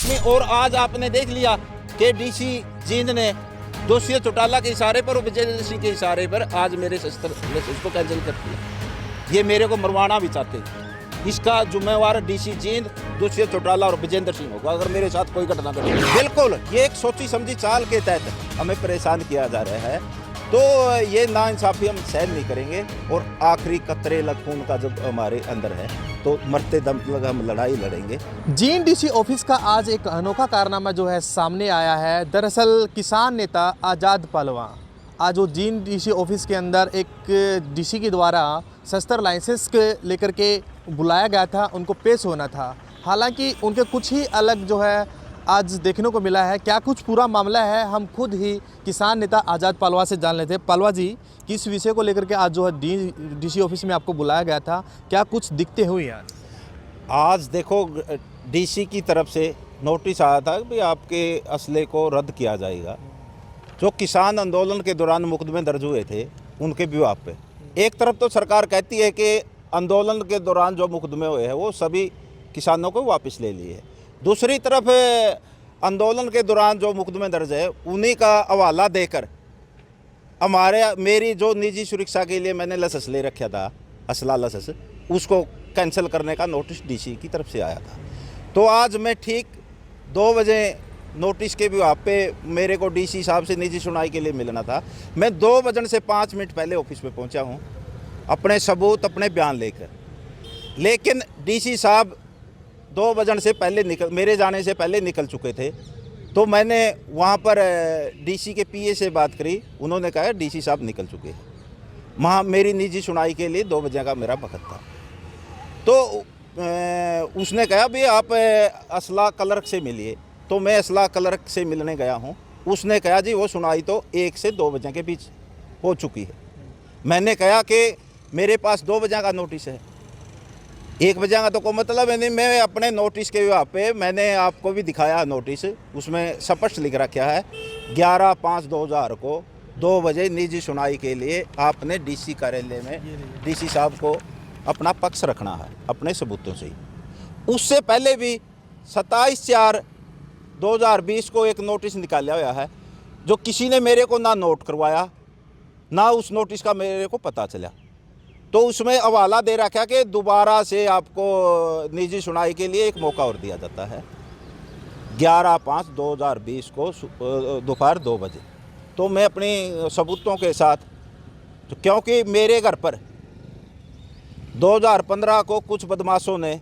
में। और आज आपने देख लिया कि डीसी जींद ने दोषी चौटाला के इशारे पर और विजय सिंह के इशारे पर आज मेरे लाइसेंस को कैंसिल कर दिया। ये मेरे को मरवाना भी चाहते हैं। इसका जिम्मेवार डीसी जींद, दोषी चौटाला और विजेंद्र सिंह होगा अगर मेरे साथ कोई घटना घटे। बिल्कुल ये एक सोची समझी चाल के तहत हमें परेशान किया जा रहा है, तो ये नाइंसाफी हम सहन नहीं करेंगे। और आखिरी कतरे खून का जब हमारे अंदर है तो मरते दम तक हम लड़ाई लड़ेंगे। जींद डीसी ऑफिस का आज एक अनोखा कारनामा जो है सामने आया है। दरअसल किसान नेता आज़ाद पहलवान आज वो जींद डीसी ऑफिस के अंदर एक डीसी के द्वारा शस्त्र लाइसेंस के लेकर के बुलाया गया था, उनको पेश होना था। हालांकि उनके कुछ ही अलग जो है आज देखने को मिला है। क्या कुछ पूरा मामला है हम खुद ही किसान नेता आज़ाद पहलवान से जान लेते हैं। पहलवान जी, किस विषय को लेकर के आज जो है डीसी ऑफिस में आपको बुलाया गया था, क्या कुछ दिक्कतें हुई आज? आज देखो डीसी की तरफ से नोटिस आया था कि आपके असले को रद्द किया जाएगा। जो किसान आंदोलन के दौरान मुकदमे दर्ज हुए थे उनके विभाग पे, एक तरफ तो सरकार कहती है कि आंदोलन के दौरान जो मुकदमे हुए हैं वो सभी किसानों को वापस ले लिए। दूसरी तरफ आंदोलन के दौरान जो मुकदमे दर्ज है उन्हीं का हवाला देकर मेरी जो निजी सुरक्षा के लिए मैंने लाइसेंस ले रखा था, असला लाइसेंस, उसको कैंसिल करने का नोटिस डीसी की तरफ से आया था। तो आज मैं ठीक 2 बजे नोटिस के विभाग पे मेरे को डीसी साहब से निजी सुनवाई के लिए मिलना था। मैं 2 बजने से 5 मिनट पहले ऑफिस में पहुंचा हूं अपने सबूत, अपने बयान लेकर। लेकिन डीसी साहब 2 बजने से पहले मेरे जाने से पहले निकल चुके थे। तो मैंने वहां पर डीसी के पीए से बात करी, उन्होंने कहा डीसी साहब निकल चुके हैं। वहाँ मेरी निजी सुनवाई के लिए 2 बजे का मेरा वक्त था। तो उसने कहा भी आप असला क्लर्क से मिलिए। तो मैं असला क्लर्क से मिलने गया हूँ। उसने कहा जी वो सुनवाई तो 1 से 2 बजे के बीच हो चुकी है। मैंने कहा कि मेरे पास 2 बजे का नोटिस है, 1 बजे का तो कोई मतलब है नहीं। मैं अपने नोटिस के विभाग पे मैंने आपको भी दिखाया नोटिस, उसमें स्पष्ट लिख रखा है 11/5/2000 को 2 बजे निजी सुनवाई के लिए आपने डीसी कार्यालय में डीसी साहब को अपना पक्ष रखना है अपने सबूतों से ही। उससे पहले भी 27/4/2020 को एक नोटिस निकाला हुआ है जो किसी ने मेरे को ना नोट करवाया, ना उस नोटिस का मेरे को पता चला। तो उसमें हवाला दे रखा कि दोबारा से आपको निजी सुनवाई के लिए एक मौका और दिया जाता है 11/5/2020 को दोपहर 2 बजे। तो मैं अपनी सबूतों के साथ, तो क्योंकि मेरे घर पर 2015 को कुछ बदमाशों ने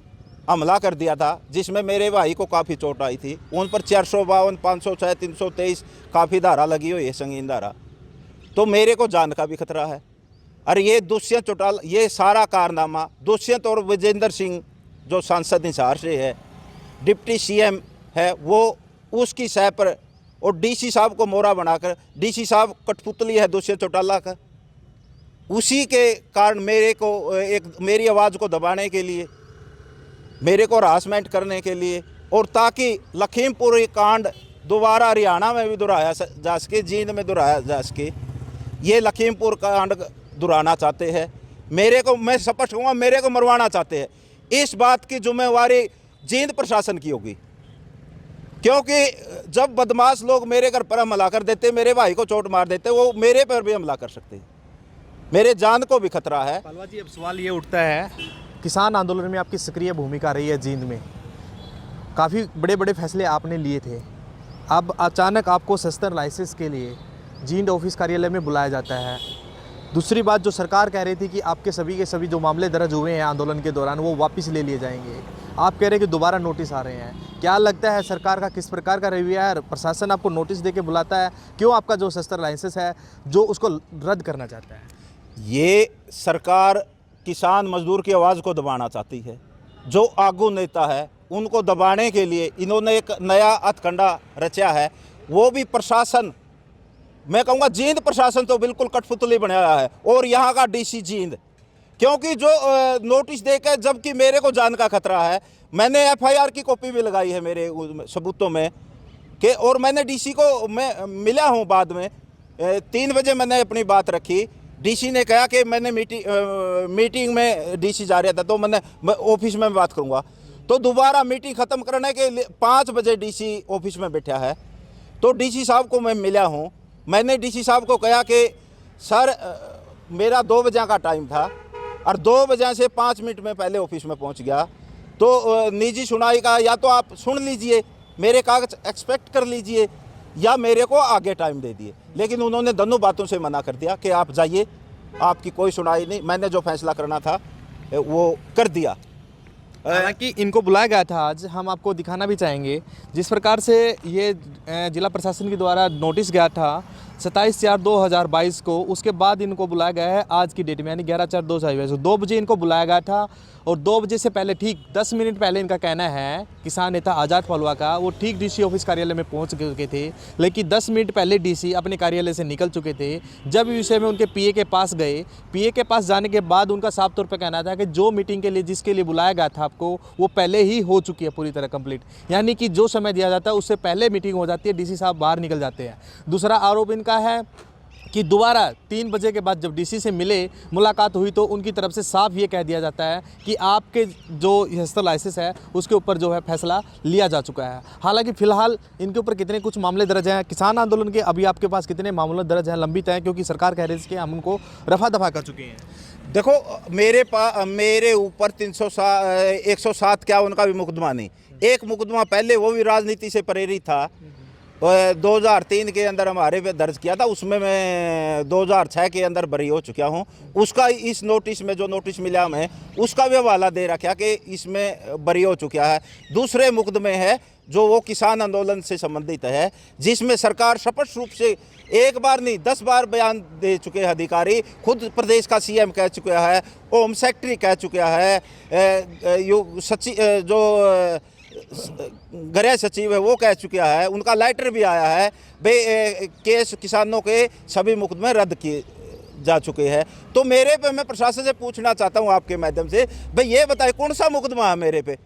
हमला कर दिया था जिसमें मेरे भाई को काफ़ी चोट आई थी। उन पर 452, 506, 323 काफ़ी धारा लगी हुई है, संगीन धारा। तो मेरे को जान का भी खतरा है। और ये दुष्यंत चौटाला, ये सारा कारनामा दुष्यंत और विजेंद्र सिंह जो सांसद हिसार से है, डिप्टी सीएम है, वो उसकी सह पर और डीसी साहब को मोहरा बनाकर, डीसी साहब कठपुतली है दुष्यंत चौटाला का, उसी के कारण मेरी आवाज़ को दबाने के लिए, मेरे को हरासमेंट करने के लिए, और ताकि लखीमपुर कांड दोबारा हरियाणा में भी दोहराया जा सके, जींद में दोहराया जा सके, ये लखीमपुर कांड दोहराना चाहते हैं। मैं स्पष्ट कहूँगा, मेरे को मरवाना चाहते हैं। इस बात की जिम्मेवारी जींद प्रशासन की होगी, क्योंकि जब बदमाश लोग मेरे घर पर हमला कर देते, मेरे भाई को चोट मार देते, वो मेरे पर भी हमला कर सकते हैं। मेरे जान को भी खतरा है। पहलवान जी, अब सवाल ये उठता है, किसान आंदोलन में आपकी सक्रिय भूमिका रही है जींद में, काफ़ी बड़े बड़े फैसले आपने लिए थे। अब अचानक आपको शस्त्र लाइसेंस के लिए जींद ऑफिस कार्यालय में बुलाया जाता है। दूसरी बात, जो सरकार कह रही थी कि आपके सभी के सभी जो मामले दर्ज हुए हैं आंदोलन के दौरान वो वापस ले लिए जाएंगे, आप कह रहे हैं कि दोबारा नोटिस आ रहे हैं। क्या लगता है सरकार का किस प्रकार का रवैया है? प्रशासन आपको नोटिस दे के बुलाता है, क्यों आपका जो शस्त्र लाइसेंस है जो उसको रद्द करना चाहता है? ये सरकार किसान मजदूर की आवाज़ को दबाना चाहती है। जो आगू नेता है उनको दबाने के लिए इन्होंने एक नया हथकंडा रचा है, वो भी प्रशासन, मैं कहूँगा जींद प्रशासन तो बिल्कुल कठपुतली बनाया है, और यहाँ का डीसी जींद, क्योंकि जो नोटिस देकर, जबकि मेरे को जान का खतरा है, मैंने एफआईआर की कॉपी भी लगाई है मेरे सबूतों में कि, और मैंने डीसी को मैं मिला हूँ बाद में 3 बजे मैंने अपनी बात रखी। डीसी ने कहा कि मैंने मीटिंग में डीसी जा रहा था, तो मैं ऑफिस में बात करूँगा। तो दोबारा मीटिंग ख़त्म करने के लिए 5 बजे डीसी ऑफिस में बैठा है। तो डीसी साहब को मैं मिला हूँ, मैंने डीसी साहब को कहा कि सर मेरा 2 बजे का टाइम था और 2 बजे से 5 मिनट में पहले ऑफिस में पहुँच गया, तो निजी सुनाई का या तो आप सुन लीजिए, मेरे कागज एक्सपेक्ट कर लीजिए, या मेरे को आगे टाइम दे दिए। लेकिन उन्होंने दोनों बातों से मना कर दिया कि आप जाइए, आपकी कोई सुनाई नहीं, मैंने जो फैसला करना था वो कर दिया। हालांकि इनको बुलाया गया था आज, हम आपको दिखाना भी चाहेंगे जिस प्रकार से ये जिला प्रशासन के द्वारा नोटिस गया था 27/4/2022 को, उसके बाद इनको बुलाया गया है आज की डेट में, यानी 11/4/2022 को 2 बजे इनको बुलाया गया था। और 2 बजे से पहले ठीक 10 मिनट पहले इनका कहना है, किसान नेता आज़ाद पालवा का, वो ठीक डीसी ऑफिस कार्यालय में पहुंच चुके थे, लेकिन 10 मिनट पहले डीसी अपने कार्यालय से निकल चुके थे। जब इस विषय में उनके पीए के पास गए, पीए के पास जाने के बाद उनका साफ तौर पर कहना था कि जो मीटिंग के लिए जिसके लिए बुलाया गया था आपको, वो पहले ही हो चुकी है पूरी तरह कंप्लीट, यानी कि जो समय दिया जाता है उससे पहले मीटिंग हो जाती है, डीसी साहब बाहर निकल जाते हैं। दूसरा आरोप इनका है कि दोबारा 3 बजे के बाद जब डीसी से मिले, मुलाकात हुई, तो उनकी तरफ से साफ ये कह दिया जाता है कि आपके जो हस्तर लाइसेंस है उसके ऊपर जो है फैसला लिया जा चुका है। हालांकि फ़िलहाल इनके ऊपर कितने कुछ मामले दर्ज हैं, किसान आंदोलन के अभी आपके पास कितने मामले दर्ज हैं, लंबित हैं, क्योंकि सरकार कह रही है कि हम उनको रफा दफा कर चुके हैं। देखो मेरे ऊपर 107 क्या उनका भी मुकदमा नहीं, एक मुकदमा पहले वो भी राजनीति से प्रेरित था, 2003 के अंदर हमारे पे दर्ज किया था, उसमें मैं 2006 के अंदर बरी हो चुका हूँ। उसका इस नोटिस में जो नोटिस मिला हमें, उसका भी हवाला दे रखा कि इसमें बरी हो चुका है। दूसरे मुकदमे है जो वो किसान आंदोलन से संबंधित है, जिसमें सरकार स्पष्ट रूप से एक बार नहीं 10 बार बयान दे चुके हैं अधिकारी, खुद प्रदेश का सीएम कह चुका है, होम सेक्रेटरी कह चुका है, जो गृह सचिव है वो कह चुका है, उनका लेटर भी आया है भाई केस किसानों के सभी मुकदमे रद्द किए जा चुके हैं। तो मेरे पे मैं प्रशासन से पूछना चाहता हूँ आपके माध्यम से, भाई ये बताए कौन सा मुकदमा है मेरे पे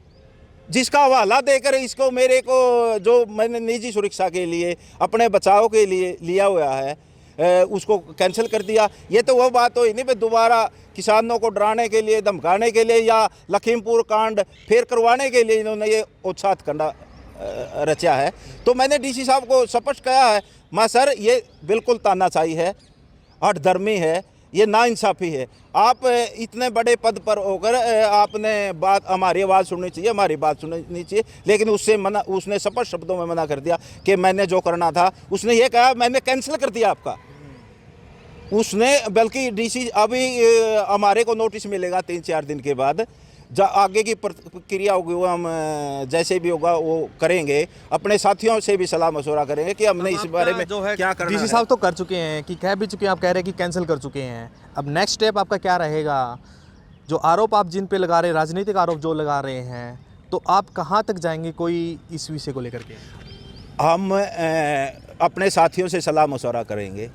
जिसका हवाला देकर इसको मेरे को जो मैंने निजी सुरक्षा के लिए अपने बचाव के लिए लिया हुआ है उसको कैंसिल कर दिया। ये तो वो बात हुई नहीं भाई दोबारा किसानों को डराने के लिए, धमकाने के लिए या लखीमपुर कांड फिर करवाने के लिए इन्होंने ये उत्साहित कंडा रचा है। तो मैंने डीसी साहब को स्पष्ट कहा है, माँ सर ये बिल्कुल तानाशाही है, हठधर्मी है, ये नाइंसाफ़ी है। आप इतने बड़े पद पर होकर आपने बात हमारी आवाज़ सुननी चाहिए, हमारी बात सुननी चाहिए, लेकिन उसने स्पष्ट शब्दों में मना कर दिया कि मैंने जो करना था, उसने ये कहा मैंने कैंसिल कर दिया आपका। उसने बल्कि डीसी अभी हमारे को नोटिस मिलेगा 3-4 दिन के बाद, आगे की प्रक्रिया होगी वो हम जैसे भी होगा वो करेंगे, अपने साथियों से भी सलाह मशवरा करेंगे कि हमने इस बारे में जो है क्या करना है। डीसी साहब तो कर चुके हैं कि कह भी चुके हैं, आप कह रहे हैं कि कैंसिल कर चुके हैं, अब नेक्स्ट स्टेप आपका क्या रहेगा? जो आरोप आप जिन पे लगा रहे हैं, राजनीतिक आरोप जो लगा रहे हैं, तो आप कहाँ तक जाएंगे कोई इस विषय को लेकर के? हम अपने साथियों से सलाह मशवरा करेंगे।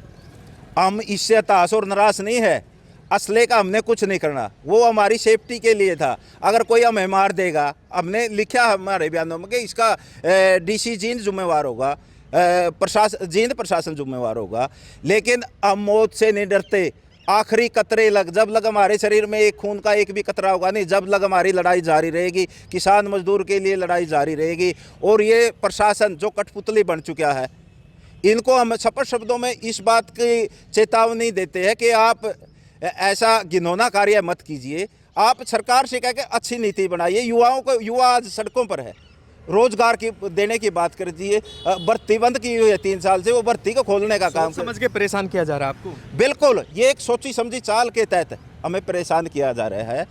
हम इससे हताश और नाराज नहीं है, असले का हमने कुछ नहीं करना, वो हमारी सेफ्टी के लिए था। अगर कोई हमें मार देगा, हमने लिखा हमारे बयानों में कि इसका डीसी जींद जिम्मेवार होगा, जींद प्रशासन जिम्मेवार होगा, लेकिन हम मौत से नहीं डरते। आखिरी कतरे जब लग हमारे शरीर में एक खून का एक भी कतरा होगा नहीं, जब लग हमारी लड़ाई जारी रहेगी, किसान मजदूर के लिए लड़ाई जारी रहेगी। और ये प्रशासन जो कठपुतली बन चुका है, इनको हम स्पष्ट शब्दों में इस बात की चेतावनी देते हैं कि आप ऐसा घिनौना कार्य मत कीजिए। आप सरकार से कह के अच्छी नीति बनाइए। युवा आज सड़कों पर है, रोजगार की देने की बात कर दीजिए। भर्ती बंद की हुई है 3 साल से, वो भर्ती को खोलने का काम समझ के परेशान किया जा रहा है आपको? बिल्कुल, ये एक सोची समझी चाल के तहत हमें परेशान किया जा रहा है।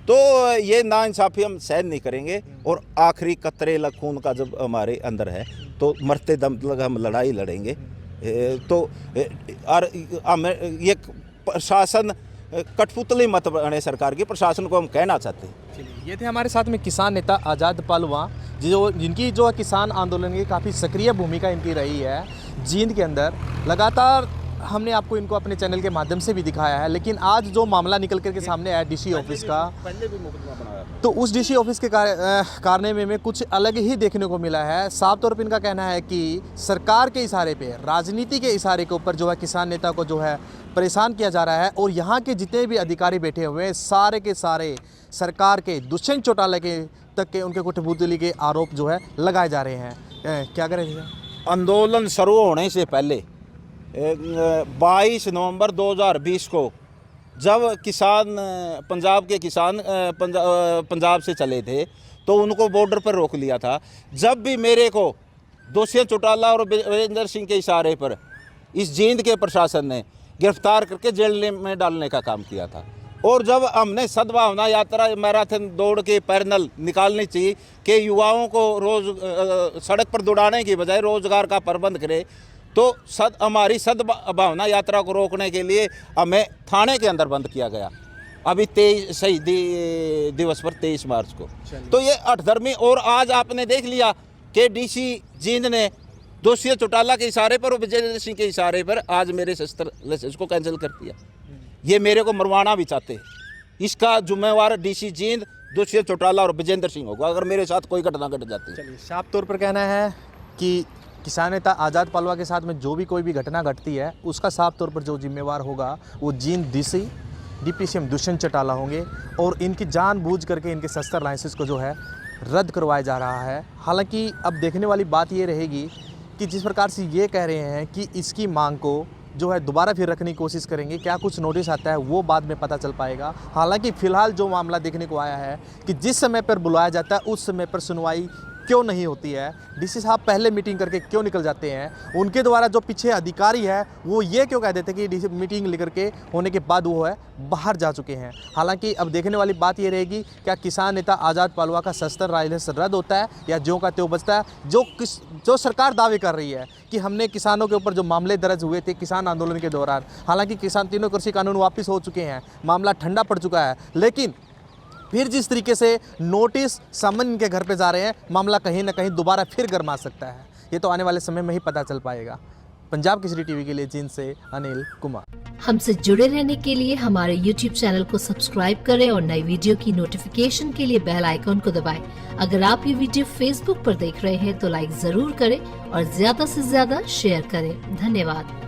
तो ये नाइंसाफ़ी हम सहन नहीं करेंगे, और आखिरी कतरे लग खून का जब हमारे अंदर है तो मरते दम तक हम लड़ाई लड़ेंगे। तो और हम ये प्रशासन कठपुतली मत बने सरकार की, प्रशासन को हम कहना चाहते हैं। ये थे हमारे साथ में किसान नेता आज़ाद पालवा, जिनकी जो किसान आंदोलन की काफ़ी सक्रिय भूमिका इनकी रही है जींद के अंदर। लगातार हमने आपको इनको अपने चैनल के माध्यम से भी दिखाया है, लेकिन आज जो मामला निकल कर के सामने आया डीसी ऑफिस का, पहले भी मुकदमा बनाया, तो उस डीसी ऑफिस के कारनामे में कुछ अलग ही देखने को मिला है। साफ तौर पर इनका कहना है कि सरकार के इशारे पे, राजनीति के इशारे के ऊपर जो है किसान नेता को जो है परेशान किया जा रहा है, और यहाँ के जितने भी अधिकारी बैठे हुए हैं सारे के सारे सरकार के दुष्यंत चौटाला के तक के उनके कठपुतली के आरोप जो है लगाए जा रहे हैं। क्या करेंगे? आंदोलन शुरू होने से पहले 22 नवंबर 2020 को जब किसान पंजाब के किसान पंजाब से चले थे तो उनको बॉर्डर पर रोक लिया था। जब भी मेरे को दोषी चौटाला और वीरेंद्र सिंह के इशारे पर इस जींद के प्रशासन ने गिरफ्तार करके जेल में डालने का काम किया था। और जब हमने सद्भावना यात्रा मैराथन दौड़ के पैरेलल निकालनी चाहिए कि युवाओं को रोज सड़क पर दौड़ाने की बजाय रोजगार का प्रबंध करे, तो हमारी सद्भावना यात्रा को रोकने के लिए हमें थाने के अंदर बंद किया गया अभी 23 शहीदी दिवस पर 23 मार्च को। तो ये अठधर्मी। और आज आपने देख लिया कि डीसी जींद ने दोषी चौटाला के इशारे पर और विजेंद्र सिंह के इशारे पर आज मेरे शस्त्र लाइसेंस को कैंसिल कर दिया। ये मेरे को मरवाना भी चाहते हैं। इसका जिम्मेवार डीसी जींद, दोषी चौटाला और विजेंद्र सिंह होगा अगर मेरे साथ कोई घटना घट जाती है। चलिए, साफ तौर पर कहना है कि किसान नेता आज़ाद पालवा के साथ में जो भी कोई भी घटना घटती है उसका साफ तौर पर जो जिम्मेवार होगा वो Jind DC deputy CM Dushyant Chautala होंगे और इनकी जानबूझ करके इनके शस्त्र लाइसेंस को जो है रद्द करवाया जा रहा है। हालांकि अब देखने वाली बात ये रहेगी कि जिस प्रकार से ये कह रहे हैं कि इसकी मांग को जो है दोबारा फिर रखने की कोशिश करेंगे, क्या कुछ नोटिस आता है वो बाद में पता चल पाएगा। हालांकि फ़िलहाल जो मामला देखने को आया है कि जिस समय पर बुलाया जाता है उस समय पर सुनवाई क्यों नहीं होती है, डीसी साहब पहले मीटिंग करके क्यों निकल जाते हैं, उनके द्वारा जो पीछे अधिकारी है वो ये क्यों कह देते हैं कि डीसी मीटिंग लेकर के होने के बाद वो है बाहर जा चुके हैं। हालांकि अब देखने वाली बात ये रहेगी क्या किसान नेता आज़ाद पालवा का शस्त्र लाइसेंस रद्द होता है या ज्यों का त्यों बचता है। जो सरकार दावे कर रही है कि हमने किसानों के ऊपर जो मामले दर्ज हुए थे किसान आंदोलन के दौरान, हालांकि किसान तीनों कृषि कानून वापस हो चुके हैं, मामला ठंडा पड़ चुका है, लेकिन फिर जिस तरीके से नोटिस समन इनके घर पे जा रहे हैं, मामला कहीं ना कहीं दोबारा फिर गरमा सकता है। ये तो आने वाले समय में ही पता चल पाएगा। पंजाब केसरी टीवी के लिए जींद से अनिल कुमार। हमसे जुड़े रहने के लिए हमारे YouTube चैनल को सब्सक्राइब करें और नई वीडियो की नोटिफिकेशन के लिए बेल आइकॉन को दबाएं। अगर आप ये वीडियो Facebook पर देख रहे हैं तो लाइक जरूर करें और ज्यादा से ज्यादा शेयर करें। धन्यवाद।